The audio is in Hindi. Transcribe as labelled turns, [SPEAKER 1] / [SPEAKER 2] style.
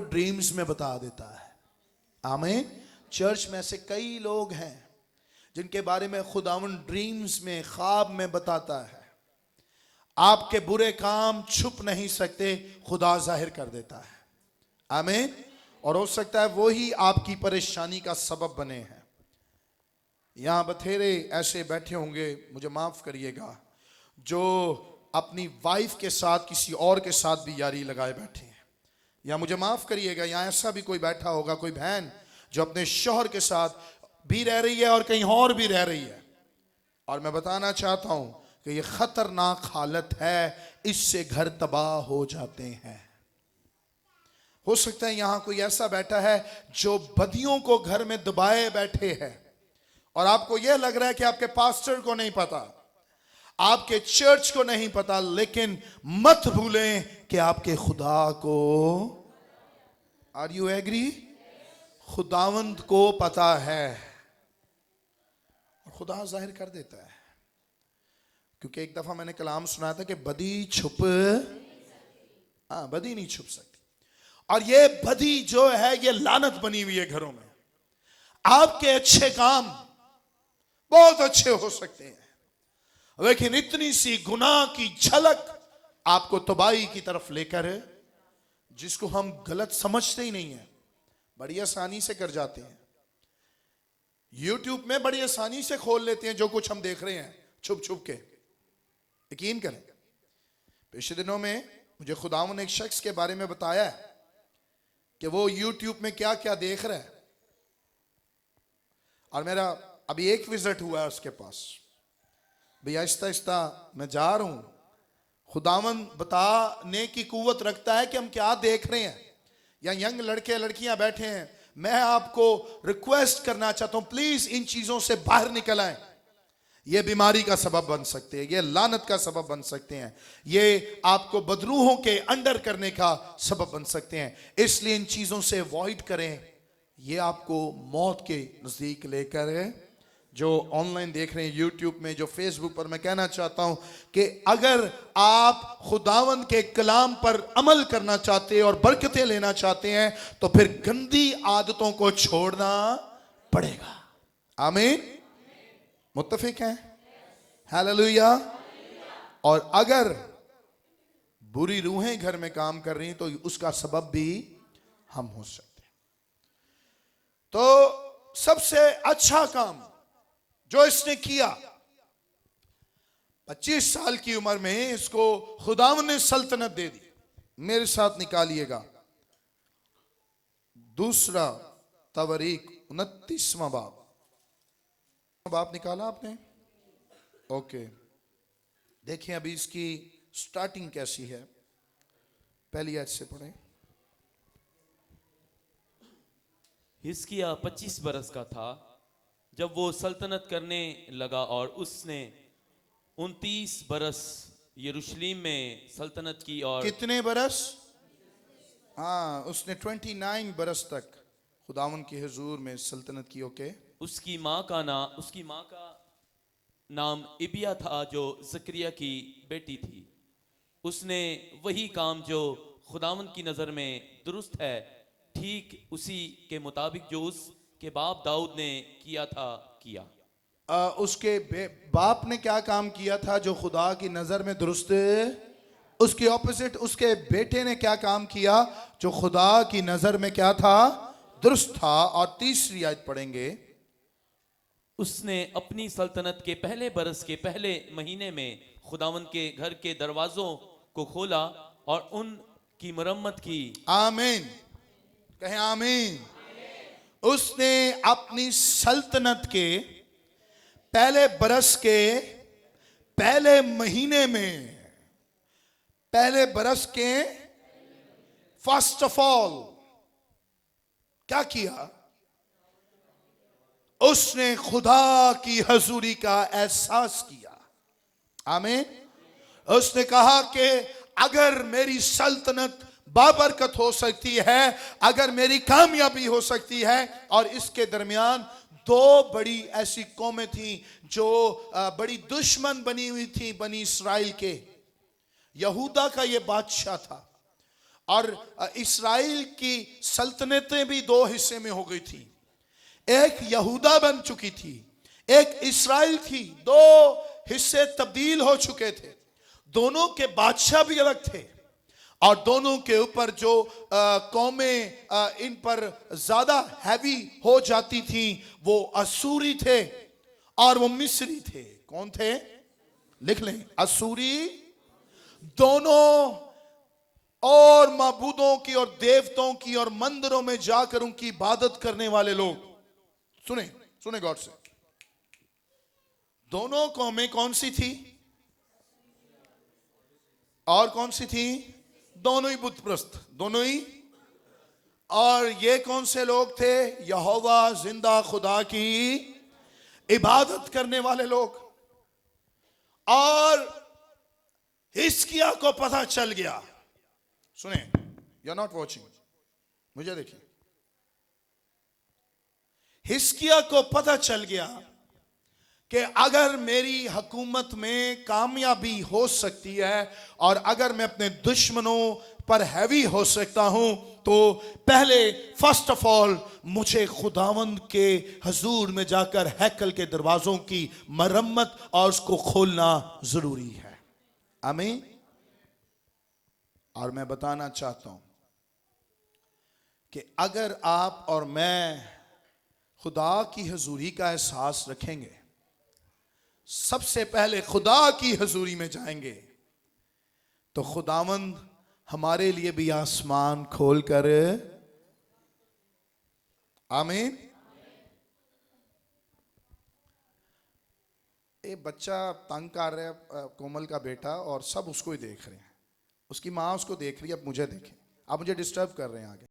[SPEAKER 1] ड्रीम्स में बता देता है। आमीन। चर्च में ऐसे कई लोग हैं जिनके बारे में खुदावन ड्रीम्स में, ख्वाब में बताता है। आपके बुरे काम छुप नहीं सकते, खुदा जाहिर कर देता है। आमीन। और हो सकता है वो ही आपकी परेशानी का सबब बने हैं। यहां बथेरे ऐसे बैठे होंगे, मुझे माफ करिएगा, जो अपनी वाइफ के साथ किसी और के साथ भी यारी लगाए बैठे हैं। या मुझे माफ करिएगा, यहां ऐसा भी कोई बैठा होगा, कोई बहन जो अपने शौहर के साथ भी रह रही है और कहीं और भी रह रही है। और मैं बताना चाहता हूं कि यह खतरनाक हालत है, इससे घर तबाह हो जाते हैं। हो सकता है यहां कोई ऐसा बैठा है जो बदियों को घर में दबाए बैठे है, और आपको यह लग रहा है कि आपके पास्टर को नहीं पता, आपके चर्च को नहीं पता, लेकिन मत भूलें कि आपके खुदा को, आर यू एग्री, खुदावंद को पता है। और खुदा जाहिर कर देता है। क्योंकि एक दफा मैंने कलाम सुना था कि बदी बदी नहीं छुप सकती। और ये बदी जो है, ये लानत बनी हुई है घरों में। आपके अच्छे काम बहुत अच्छे हो सकते हैं, लेकिन इतनी सी गुनाह की झलक आपको तबाही की तरफ लेकर है, जिसको हम गलत समझते ही नहीं है, बड़ी आसानी से कर जाते हैं। यूट्यूब में बड़ी आसानी से खोल लेते हैं जो कुछ हम देख रहे हैं छुप छुप के। यकीन करें, पिछले दिनों में मुझे खुदावन ने एक शख्स के बारे में बताया है कि वो यूट्यूब में क्या क्या देख रहा है। और मेरा अभी एक विजिट हुआ है उसके पास। भैया आहिस्ता आहिस्ता मैं जा रहा हूं। खुदावन बताने की कुव्वत रखता है कि हम क्या देख रहे हैं। या यंग लड़के लड़कियां बैठे हैं, मैं आपको रिक्वेस्ट करना चाहता हूं, प्लीज इन चीजों से बाहर निकल आए। ये बीमारी का सबब बन सकते हैं, ये लानत का सबब बन सकते हैं, ये आपको बदरूहों के अंडर करने का सबब बन सकते हैं। इसलिए इन चीजों से अवॉइड करें। ये आपको मौत के नजदीक लेकर है। जो ऑनलाइन देख रहे हैं यूट्यूब में, जो फेसबुक पर, मैं कहना चाहता हूं कि अगर आप खुदावंद के कलाम पर अमल करना चाहते हैं और बरकतें लेना चाहते हैं, तो फिर गंदी आदतों को छोड़ना पड़ेगा। आमीन। मुत्तफिक हैं? हालेलुया। और अगर बुरी रूहें घर में काम कर रही हैं, तो उसका सबब भी हम हो सकते हैं। तो सबसे अच्छा काम जो इसने किया, 25 साल की उम्र में इसको खुदावन ने सल्तनत दे दी। मेरे साथ निकालिएगा दूसरा तवरीक 29वां बाब निकाला आपने? ओके, देखिए अभी इसकी स्टार्टिंग कैसी है। पहली आयत से पढ़ें।
[SPEAKER 2] हिजकिय्याह 25 बरस का था जब वो सल्तनत करने लगा, और उसने 29 बरस यरूशलेम में सल्तनत की। और
[SPEAKER 1] कितने बरस? हाँ, उसने 29 बरस तक खुदावन की हुजूर में सल्तनत की। ओके।
[SPEAKER 2] उसकी माँ का नाम इबिया था, जो जकरिया की बेटी थी। उसने वही काम जो खुदावन की नजर में दुरुस्त है, ठीक उसी के मुताबिक जो उसके बाप दाऊद ने किया था, किया।
[SPEAKER 1] उसके बाप ने क्या काम किया था जो खुदा की नजर में दुरुस्त है? उसके ऑपोजिट उसके बेटे ने क्या काम किया जो खुदा की नजर में क्या था? दुरुस्त था। और तीसरी आयत पढ़ेंगे।
[SPEAKER 2] उसने अपनी सल्तनत के पहले बरस के पहले महीने में खुदावन के घर के दरवाजों को खोला और उनकी मरम्मत की।
[SPEAKER 1] आमीन। कहें आमीन। उसने अपनी सल्तनत के पहले बरस के पहले महीने में, पहले बरस के फर्स्ट ऑफ ऑल क्या किया? उसने खुदा की हजूरी का एहसास किया। आमीन। उसने कहा कि अगर मेरी सल्तनत बाबरकत हो सकती है, अगर मेरी कामयाबी हो सकती है, और इसके दरमियान दो बड़ी ऐसी कौमें थी जो बड़ी दुश्मन बनी हुई थी बनी इस्राइल के। यहूदा का ये बादशाह था और इस्राएल की सल्तनतें भी दो हिस्से में हो गई थी। एक यहूदा बन चुकी थी, एक इस्राएल थी। दो हिस्से तब्दील हो चुके थे। दोनों के बादशाह भी अलग थे और दोनों के ऊपर जो कौमें इन पर ज्यादा हैवी हो जाती थी वो असूरी थे और वो मिस्री थे। कौन थे? लिख लें, असूरी दोनों। और माबूदों की और देवताओं की और मंदिरों में जाकर उनकी इबादत करने वाले लोग। सुने सुने गौर से, दोनों कौमें कौन सी थी और कौन सी थी? दोनों ही बुतप्रस्त, दोनों ही। और ये कौन से लोग थे? यहोवा जिंदा खुदा की इबादत करने वाले लोग। और हिजकिय्याह को पता चल गया, सुने, यू आर नॉट वॉचिंग, मुझे देखिए। हिजकिय्याह को पता चल गया कि अगर मेरी हुकूमत में कामयाबी हो सकती है और अगर मैं अपने दुश्मनों पर हैवी हो सकता हूं तो पहले फर्स्ट ऑफ ऑल मुझे खुदावंद के हजूर में जाकर हैकल के दरवाजों की मरम्मत और उसको खोलना जरूरी है। आमीन। और मैं बताना चाहता हूं कि अगर आप और मैं खुदा की हजूरी का एहसास रखेंगे, सबसे पहले खुदा की हजूरी में जाएंगे, तो खुदावंद हमारे लिए भी आसमान खोल कर, आमीन। ये बच्चा तंग कर रहा है, कोमल का बेटा, और सब उसको ही देख रहे हैं। उसकी माँ उसको देख रही है, अब मुझे देखें, आप मुझे डिस्टर्ब कर रहे हैं आगे।